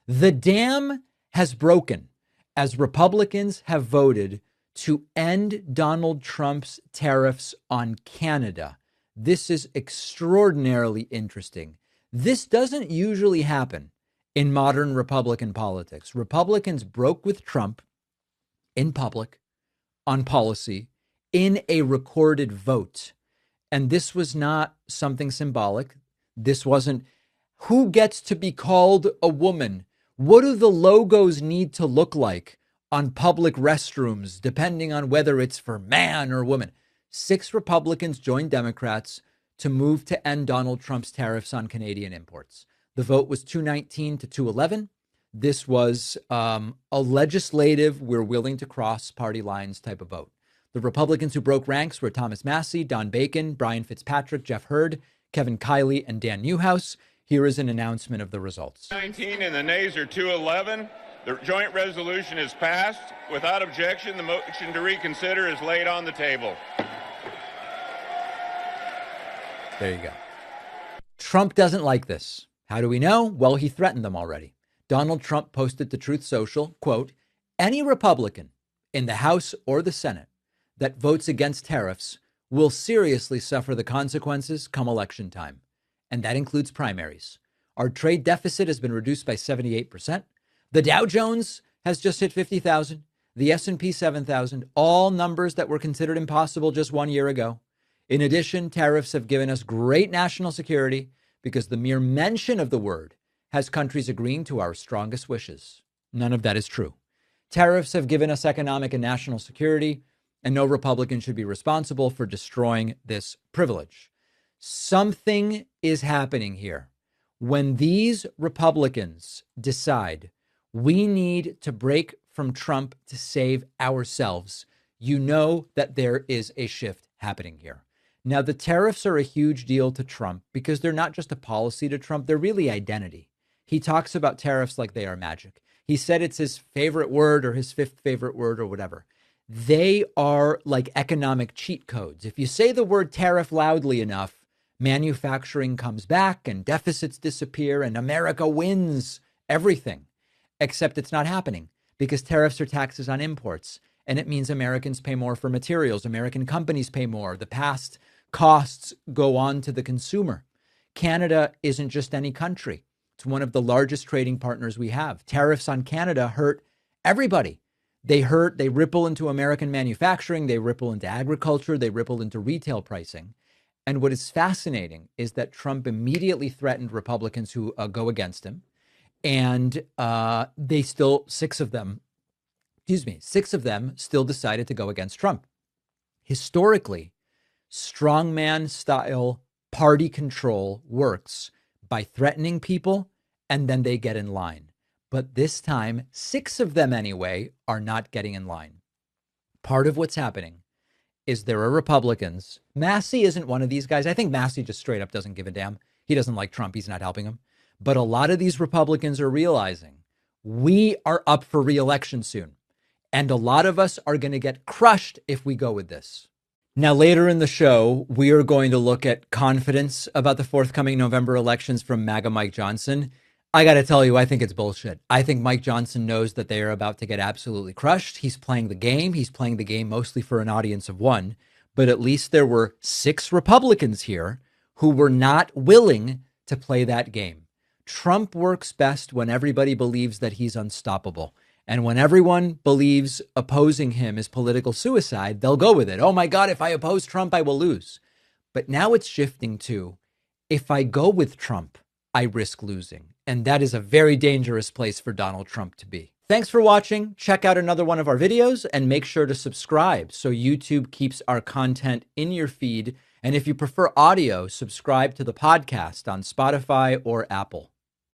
The dam has broken as Republicans have voted to end Donald Trump's tariffs on Canada. This is extraordinarily interesting. This doesn't usually happen in modern Republican politics. Republicans broke with Trump in public on policy in a recorded vote. And this was not something symbolic. This wasn't who gets to be called a woman. What do the logos need to look like on public restrooms, depending on whether it's for man or woman? 6 Republicans joined Democrats to move to end Donald Trump's tariffs on Canadian imports. The vote was 219 to 211. This was a legislative, we're willing to cross party lines type of vote. The Republicans who broke ranks were Thomas Massie, Don Bacon, Brian Fitzpatrick, Jeff Hurd, Kevin Kiley, and Dan Newhouse. Here is an announcement of the results. 19 and the nays are 211. The joint resolution is passed. Without objection, the motion to reconsider is laid on the table. There you go. Trump doesn't like this. How do we know? Well, he threatened them already. Donald Trump posted to Truth Social, quote, any Republican in the House or the Senate that votes against tariffs will seriously suffer the consequences come election time. And that includes primaries. Our trade deficit has been reduced by 78%. The Dow Jones has just hit 50,000. The S&P 7,000, all numbers that were considered impossible just 1 year ago. In addition, tariffs have given us great national security because the mere mention of the word has countries agreeing to our strongest wishes. None of that is true. Tariffs have given us economic and national security, and no Republican should be responsible for destroying this privilege. Something is happening here. When these Republicans decide we need to break from Trump to save ourselves, you know that there is a shift happening here. Now, the tariffs are a huge deal to Trump because they're not just a policy to Trump, they're really identity. He talks about tariffs like they are magic. He said it's his favorite word or his 5th favorite word or whatever. They are like economic cheat codes. If you say the word tariff loudly enough, manufacturing comes back and deficits disappear and America wins everything. Except it's not happening because tariffs are taxes on imports. And it means Americans pay more for materials. American companies pay more. The past costs go on to the consumer. Canada isn't just any country. It's one of the largest trading partners we have. Tariffs on Canada hurt everybody. They ripple into American manufacturing. They ripple into agriculture. They ripple into retail pricing. And what is fascinating is that Trump immediately threatened Republicans who go against him. And they still, 6 of them still decided to go against Trump. Historically, strongman style party control works by threatening people and then they get in line. But this time, 6 of them anyway are not getting in line. Part of what's happening is there are Republicans. Massie isn't one of these guys. I think Massie just straight up doesn't give a damn. He doesn't like Trump. He's not helping him. But a lot of these Republicans are realizing we are up for re-election soon. And a lot of us are going to get crushed if we go with this. Now, later in the show, we are going to look at confidence about the forthcoming November elections from MAGA Mike Johnson. I got to tell you, I think it's bullshit. I think Mike Johnson knows that they are about to get absolutely crushed. He's playing the game. He's playing the game mostly for an audience of 1. But at least there were 6 Republicans here who were not willing to play that game. Trump works best when everybody believes that he's unstoppable. And when everyone believes opposing him is political suicide, they'll go with it. Oh my God, if I oppose Trump, I will lose. But now it's shifting to, if I go with Trump, I risk losing. And that is a very dangerous place for Donald Trump to be. Thanks for watching. Check out another one of our videos and make sure to subscribe so YouTube keeps our content in your feed. And if you prefer audio, subscribe to the podcast on Spotify or Apple.